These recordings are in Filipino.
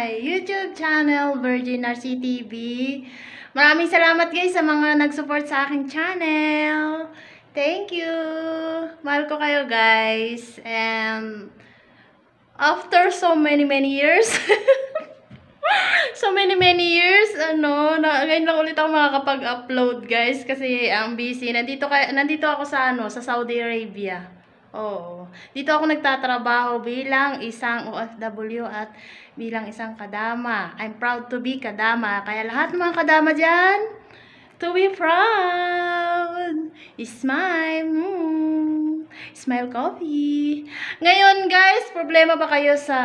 my YouTube channel, Virgin RC TV. Maraming salamat guys sa mga nag-support sa aking channel. Thank you. Mahal ko kayo guys. And after so many years, ngayon lang ulit ako makakapag-upload guys kasi ang busy. Nandito ako sa Saudi Arabia. Oo. Dito ako nagtatrabaho bilang isang OFW at bilang isang kadama. I'm proud to be kadama. Kaya lahat ng mga kadama dyan, to be proud. Smile. Smile coffee. Ngayon guys, problema ba kayo sa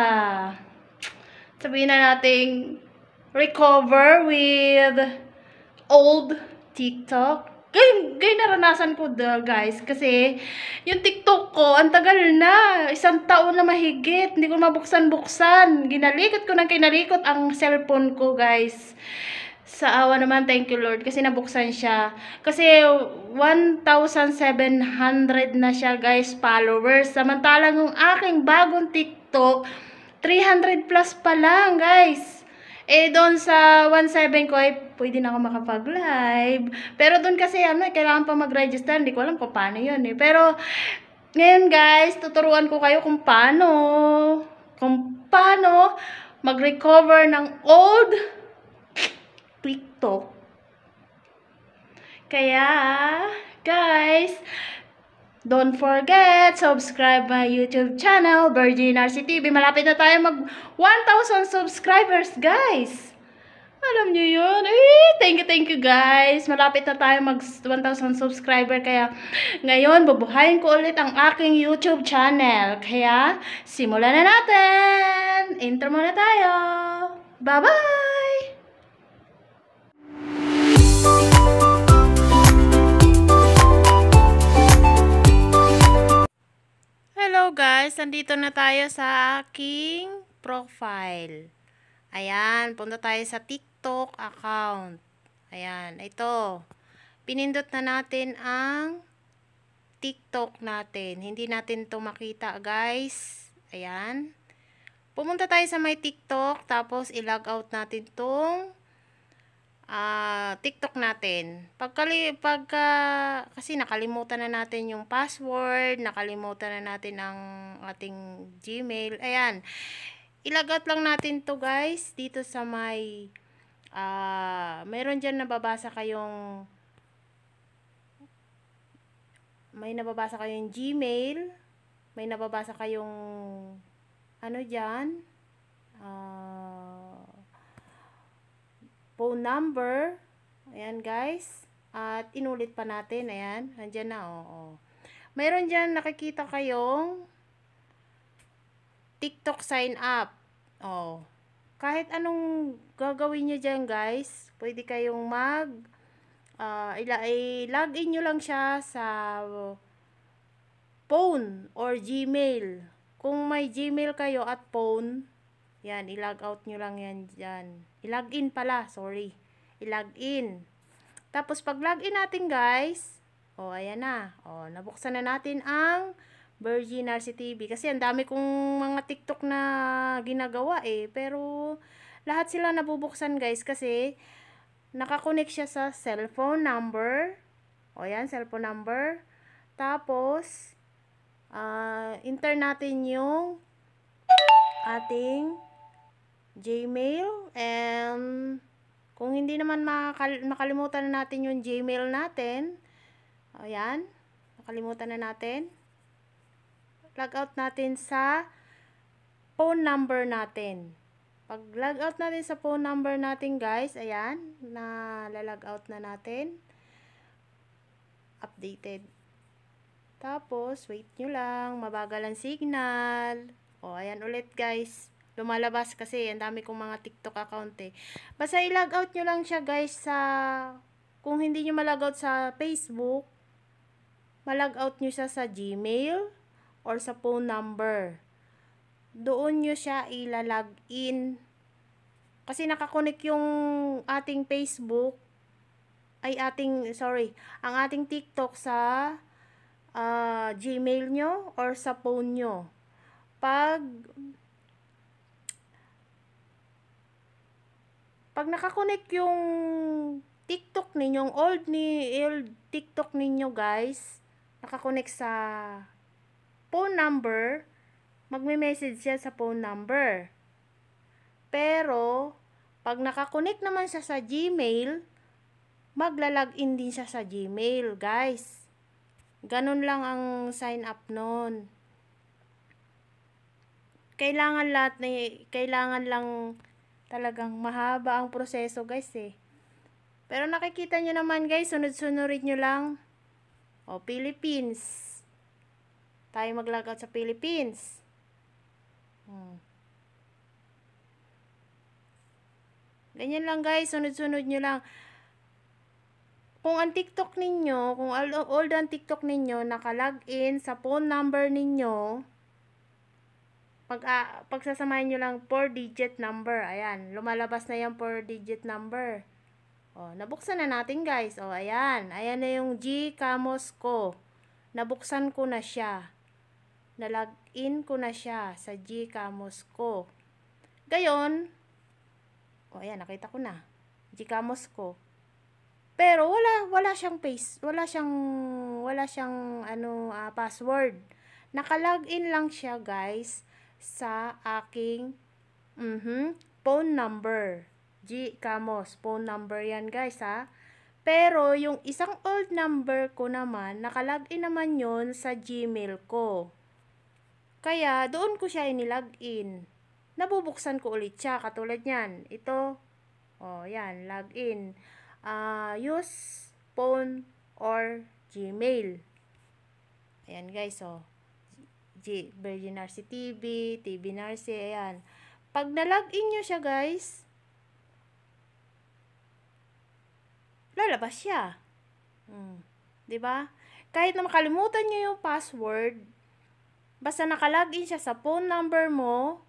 sabihin na nating recover with old TikTok? Gay naranasan ko guys. Kasi, yung TikTok ko, ang tagal na. 1 taon na mahigit. Hindi ko mabuksan-buksan. Ginalikot ko ng kinalikot ang cellphone ko, guys. Sa awa naman, thank you Lord. Kasi nabuksan siya. Kasi, 1,700 na siya, guys, followers. Samantalang yung aking bagong TikTok, 300 plus pa lang, guys. Doon sa 1.7 ko ay pwede na ako makapag-live. Pero doon kasi kailangan pa mag-register. Hindi ko alam kung paano yun eh. Pero ngayon guys, tuturuan ko kayo kung paano mag-recover ng old TikTok. Kaya guys, don't forget, subscribe my YouTube channel, Virgin RC TV. Malapit na tayo mag 1,000 subscribers, guys. Alam nyo yun? Thank you guys. Malapit na tayo mag 1,000 subscriber. Kaya ngayon, bubuhayin ko ulit ang aking YouTube channel. Kaya, simulan na natin. Intro muna tayo. Bye-bye! Hello guys, nandito na tayo sa aking profile. Ayan, punta tayo sa TikTok account. Ayan, ito. Pinindot na natin ang TikTok natin. Hindi natin to makita guys. Ayan. Pumunta tayo sa my TikTok, tapos i-log out natin tong TikTok natin. Kasi nakalimutan na natin yung password, nakalimutan na natin ang ating Gmail. Ayan. I-log out lang natin to guys dito sa may meron dyan nababasa kayong Gmail, may nababasa kayong dyan phone number. Ayan guys. At inulit pa natin. Ayan. Nandyan na. Mayroon dyan nakikita kayong TikTok sign up. Kahit anong gagawin nyo dyan guys, pwede kayong i-login nyo lang siya sa phone or Gmail. Kung may Gmail kayo at phone, yan, i-log out nyo lang yan dyan. I-login pala, sorry. I-login. Tapos, pag login natin, guys, ayan na. Nabuksan na natin ang Virgin RC TV. Kasi, ang dami kong mga TikTok na ginagawa eh. Pero, lahat sila nabubuksan, guys. Kasi, nakakonect siya sa cellphone number. Ayan, cellphone number. Tapos, enter natin yung ating Gmail, and kung hindi naman makalimutan na natin yung Gmail natin, ayan, nakalimutan na natin, log out natin sa phone number natin. Pag log out natin sa phone number natin guys, ayan, log out na natin, updated. Tapos, wait nyo lang, mabagal ang signal. Ayan ulit guys. Lumalabas kasi, ang dami kong mga TikTok account eh. Basta i-log out nyo lang siya guys kung hindi nyo malog out sa Facebook, malog out nyo siya sa Gmail or sa phone number. Doon nyo siya ilalog in. Kasi nakakonect yung ating Facebook, ang ating TikTok sa Gmail nyo or sa phone nyo. Pag pag nakakonect yung TikTok ninyong old TikTok ninyo guys, nakakonect sa phone number, magme-message siya sa phone number. Pero, pag nakakonect naman siya sa Gmail, magla-login din siya sa Gmail, guys. Ganun lang ang sign up nun. Kailangan lang talagang mahaba ang proseso, guys, eh. Pero nakikita nyo naman, guys, sunod-sunurin nyo lang. O, Philippines. Tayo mag-logout sa Philippines. Ganyan lang, guys, sunod-sunod nyo lang. Kung ang TikTok ninyo, kung old ang TikTok ninyo, naka-login sa phone number ninyo, pagsasamahin nyo lang 4-digit number. Ayan, lumalabas na yung 4-digit number. O, nabuksan na natin, guys. O, ayan. Ayan na yung GCamus ko. Nabuksan ko na siya. Na-login ko na siya sa GCamus ko. Gayon, o, ayan, nakita ko na. GCamus ko. Pero wala siyang wala siyang password. Naka-login lang siya, guys, sa aking phone number. GCamus, phone number yan, guys, ha. Pero yung isang old number ko naman, naka-login naman yon sa Gmail ko. Kaya doon ko siya inilogin. Nabubuksan ko ulit siya katulad niyan. Ito, yan, login. Use phone or Gmail. Ayan, guys, Virgin RC TV, TV Narcy, ayan. Pag na-login nyo siya, guys, lalabas siya. Diba? Kahit na makalimutan nyo yung password, basta naka-login siya sa phone number mo,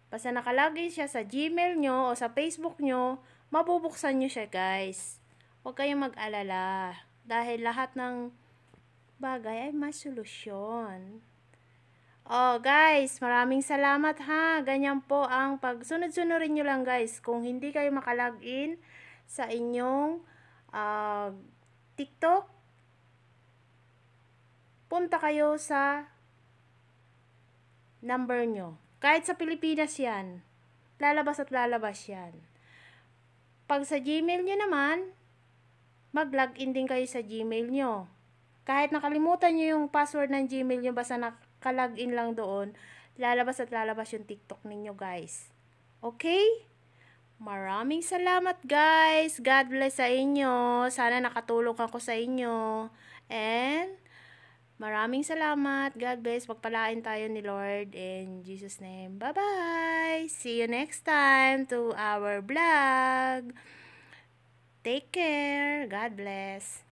basta naka-login siya sa Gmail nyo o sa Facebook nyo, mabubuksan nyo siya, guys. Huwag kayong mag-alala. Dahil lahat ng bagay ay may solusyon. Guys, maraming salamat, ha. Ganyan po ang pagsunod-sunurin nyo lang, guys. Kung hindi kayo makalogin sa inyong TikTok, punta kayo sa number nyo. Kahit sa Pilipinas yan, lalabas at lalabas yan. Pag sa Gmail nyo naman, mag-login din kayo sa Gmail nyo. Kahit nakalimutan nyo yung password ng Gmail nyo, basta naka-login lang doon, lalabas at lalabas yung TikTok ninyo, guys. Okay? Maraming salamat, guys. God bless sa inyo. Sana nakatulong ako sa inyo. And maraming salamat. God bless. Pagpalain tayo ni Lord in Jesus' name. Bye-bye. See you next time to our vlog. Take care. God bless.